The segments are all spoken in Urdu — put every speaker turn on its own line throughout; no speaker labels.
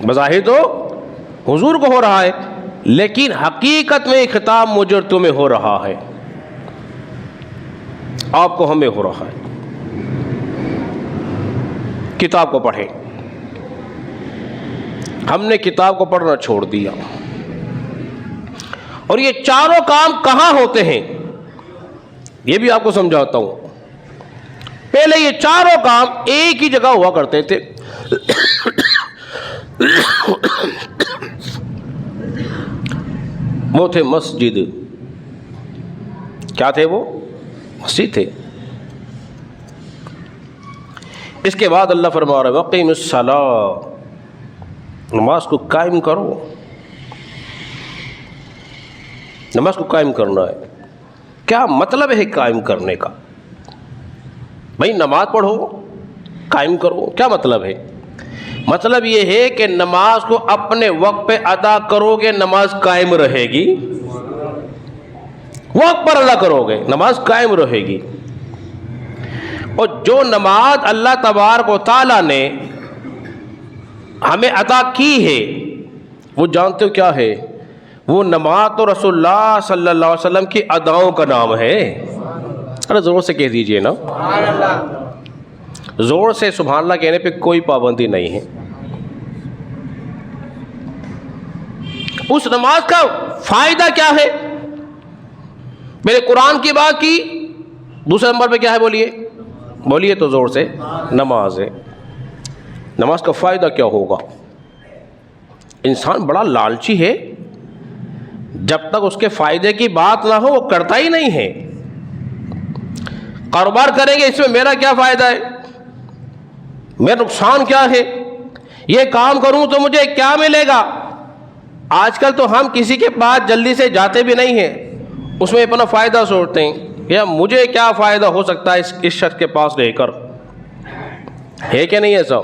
بظاہر تو حضور کو ہو رہا ہے، لیکن حقیقت میں خطاب مجھے تمہیں ہو رہا ہے، آپ کو ہمیں ہو رہا ہے۔ کتاب کو پڑھیں۔ ہم نے کتاب کو پڑھنا چھوڑ دیا، اور یہ چاروں کام کہاں ہوتے ہیں یہ بھی آپ کو سمجھاتا ہوں۔ پہلے یہ چاروں کام ایک ہی جگہ ہوا کرتے تھے۔ وہ تھے مسجد۔ کیا تھے وہ؟ مسجد تھے۔ اس کے بعد اللہ فرما رہا ہے وَقِيمِ الصَّلَاةَ، نماز کو قائم کرو۔ نماز کو قائم کرنا ہے۔ کیا مطلب ہے قائم کرنے کا؟ بھائی نماز پڑھو، قائم کرو، کیا مطلب ہے؟ مطلب یہ ہے کہ نماز کو اپنے وقت پہ ادا کرو گے، نماز قائم رہے گی۔ وقت پر ادا کرو گے، نماز قائم رہے گی۔ اور جو نماز اللہ تبارک و تعالیٰ نے ہمیں عطا کی ہے، وہ جانتے ہو کیا ہے؟ وہ نماز تو رسول اللہ صلی اللہ علیہ وسلم کی اداؤں کا نام ہے۔ ارے زور سے کہہ دیجئے نا، زور سے سبحان اللہ کہنے پہ کوئی پابندی نہیں ہے۔ اس نماز کا فائدہ کیا ہے؟ میں نے قرآن کی بات کی، دوسرے نمبر پہ کیا ہے؟ بولیے تو زور سے، نماز ہے۔ نماز کا فائدہ کیا ہوگا؟ انسان بڑا لالچی ہے، جب تک اس کے فائدے کی بات نہ ہو وہ کرتا ہی نہیں ہے۔ کاروبار کریں گے، اس میں میرا کیا فائدہ ہے، میرا نقصان کیا ہے، یہ کام کروں تو مجھے کیا ملے گا۔ آج کل تو ہم کسی کے پاس جلدی سے جاتے بھی نہیں ہیں، اس میں اپنا فائدہ سوچتے ہیں، یا مجھے کیا فائدہ ہو سکتا ہے اس شخص کے پاس رہ کر، ہے کہ نہیں ایسا؟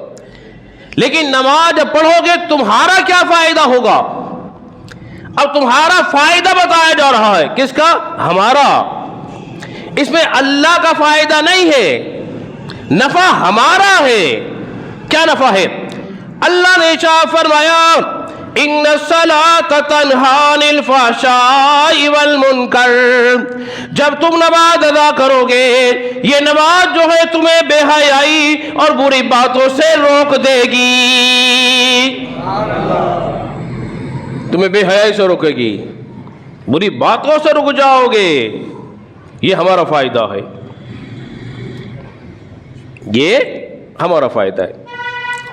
لیکن نماز جب پڑھو گے تمہارا کیا فائدہ ہوگا؟ اب تمہارا فائدہ بتایا جا رہا ہے، کس کا؟ ہمارا۔ اس میں اللہ کا فائدہ نہیں ہے، نفع ہمارا ہے۔ کیا نفع ہے؟ اللہ نے ارشاد فرمایا ان الصلاۃ تنہی عن الفحشاء والمنکر، جب تم نماز ادا کرو گے یہ نماز جو ہے تمہیں بے حیائی اور بری باتوں سے روک دے گی۔ تمہیں بے حیائی سے روکے گی، بری باتوں سے رک جاؤ گے، یہ ہمارا فائدہ ہے، یہ ہمارا فائدہ ہے۔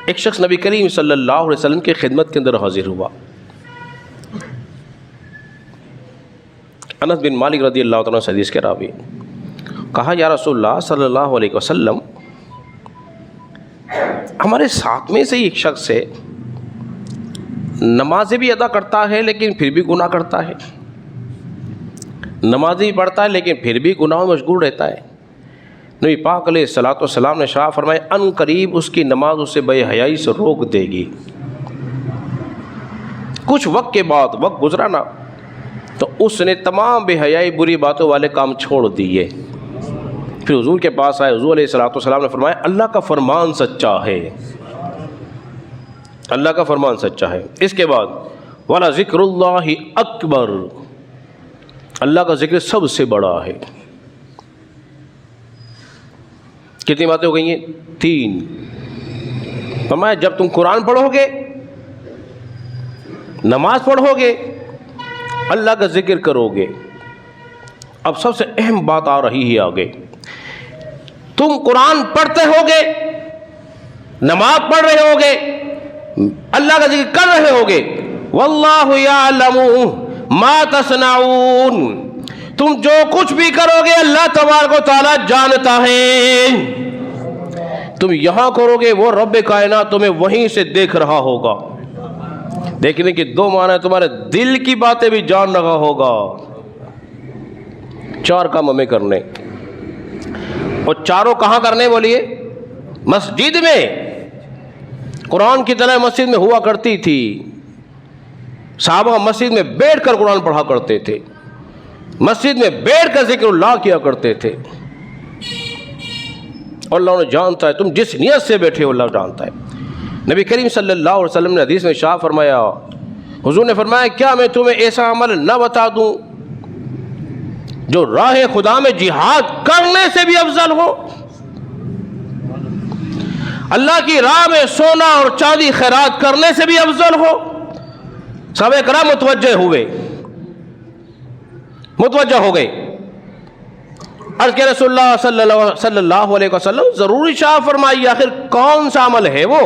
ایک شخص نبی کریم صلی اللہ علیہ وسلم کی خدمت کے اندر حاضر ہوا۔ انس بن مالک رضی اللہ تعالیٰ عنہ حدیث کے راوی، کہا یا رسول اللہ صلی اللہ علیہ وسلم، ہمارے ساتھ میں سے ایک شخص ہے، نمازیں بھی ادا کرتا ہے لیکن پھر بھی گناہ کرتا ہے، نمازیں بھی پڑھتا ہے لیکن پھر بھی گناہوں میں مشغول رہتا ہے۔ نبی پاک علیہ الصلوۃ والسلام نے ارشاد فرمایا ان قریب اس کی نماز اسے بے حیائی سے روک دے گی۔ کچھ وقت کے بعد، وقت گزرا نا، تو اس نے تمام بے حیائی بری باتوں والے کام چھوڑ دیے۔ پھر حضور کے پاس آئے، حضور علیہ الصلوۃ والسلام نے فرمایا اللہ کا فرمان سچا ہے، اللہ کا فرمان سچا ہے۔ اس کے بعد وَلَا ذِكْرُ اللَّهِ أَكْبَرُ، اللہ کا ذکر سب سے بڑا ہے۔ کتنی باتیں ہو گئی ہیں؟ 3۔ فرمایا جب تم قرآن پڑھو گے، نماز پڑھو گے، اللہ کا ذکر کرو گے۔ اب سب سے اہم بات آ رہی ہے آگے، تم قرآن پڑھتے ہوگے، نماز پڑھ رہے ہوگے، اللہ کا ذکر کر رہے ہوگے، واللہ یعلم ما تصنعون، تم جو کچھ بھی کرو گے اللہ تبارک و تعالیٰ جانتا ہے۔ تم یہاں کرو گے، وہ رب کائنات تمہیں وہیں سے دیکھ رہا ہوگا۔ دیکھنے کے 2 معنی، تمہارے دل کی باتیں بھی جان رہا ہوگا۔ 4 کام ہمیں کرنے، اور چاروں کہاں کرنے بولیے؟ مسجد میں۔ قرآن کی طرح مسجد میں ہوا کرتی تھی، صحابہ مسجد میں بیٹھ کر قرآن پڑھا کرتے تھے، مسجد میں بیٹھ کر ذکر اللہ کیا کرتے تھے۔ اور اللہ نے جانتا ہے تم جس نیت سے بیٹھے ہو، اللہ جانتا ہے۔ نبی کریم صلی اللہ علیہ وسلم نے حدیث میں ارشاد فرمایا، حضور نے فرمایا کیا میں تمہیں ایسا عمل نہ بتا دوں جو راہ خدا میں جہاد کرنے سے بھی افضل ہو؟ اللہ کی راہ میں سونا اور چاندی خیرات کرنے سے بھی افضل ہو؟ صحابہ کرام متوجہ ہو گئے۔ عرض کہ رسول اللہ صلی اللہ علیہ وسلم ضرور ارشاد فرمائیے آخر کون سا عمل ہے وہ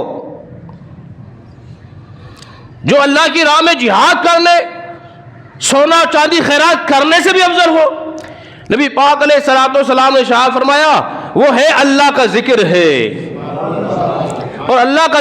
جو اللہ کی راہ میں جہاد کرنے، سونا چاندی خیرات کرنے سے بھی افضل ہو؟ نبی پاک علیہ الصلوۃ والسلام نے ارشاد فرمایا وہ ہے اللہ کا ذکر ہے، اور اللہ کا